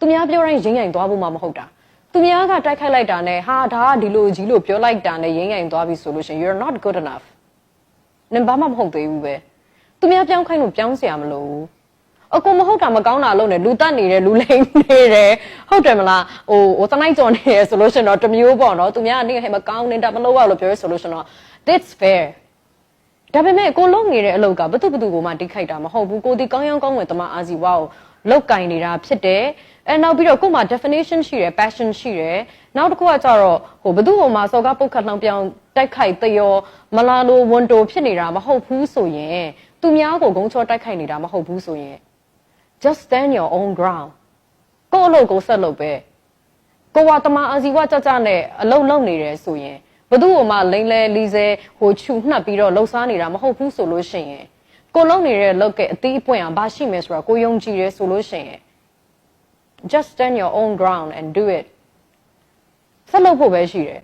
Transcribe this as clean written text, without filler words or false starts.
သူများပြောတိုင်းရင်းရင်သွားဖို့မှမဟုတ်တာသူများကတိုက်ခိုက်လိုက်တာနဲ့ဟာဒါကဒီလိုကြီးလို့ပြောလိုက်တာနဲ့ရင်းရင်သွားပြီဆိုလို့ရှင် you're not good enough နင်ဘာမှမဟုတ်သေးဘူးပဲသူများပြောင်းခိုင်းလို့ပြောင်းเสียမလို့အကူမဟုတ်တာမကောင်းတာလုပ်နေလူတက်နေတယ်လူလိမ့်နေတယ်ဟုတ်တယ်မလားဟိုတနိုင်ကြော်နေရဆိုလို့ရှင်တော့တမျိုးပေါ့နော်သူများကနေဟဲ့မကောင်းနေတာမလုပ်ရလို့ပြောရဆိုလို့ရှင်တော့ that's fair ဒါပေမဲ့ကိုလုံးနေတဲ့အလုပ်ကဘသူကိုမှတိခိုက်တာမဟုတ်ဘူးကိုဒီကောင်းရောင်းကောင်းဝင်တမအာစီဝါကိုလောက်ကင်နေတာဖြစ်တယ်အဲနောက်ပြီးတော့ကို့မှာ definition ရှိတယ် passion ရှိတယ်နောက်တစ်ခုကကြတော့ဟိုဘသူ့ဟိုမှာစော်ကားပုတ်ခတ်နှောင်ပြောင်းတိုက်ခိုက်တရောမလာလိုဝန်တိုဖြစ်နေတာမဟုတ်ဘူးဆိုရင်သူများကိုဂုံချောတိုက်ခိုက်နေတာမဟုတ်ဘူးဆိုရင် just stand your own ground ကို့အလုပ်ကိုဆက်လုပ်ပဲကိုကတမအာစီဝါကြကြနဲ့အလုပ်လုပ်နေတယ်ဆိုရင်ဘသူ့ဟိုမှာလိမ့်လဲလီစဲဟိုခြုနှက်ပြီးတော့လှုပ်ရှားနေတာမဟုတ်ဘူးဆိုလို့ရှိရင်ကိုလုံးနေတဲ့လောက်ကဲအသေးအပွင့်အောင်ဘာရှိမယ်ဆိုတာကိုယုံကြည်ရဲဆိုလို့ရှိရင် just stand your own ground and do it ဆက်လုပ်ဖို့ပဲရှိတယ်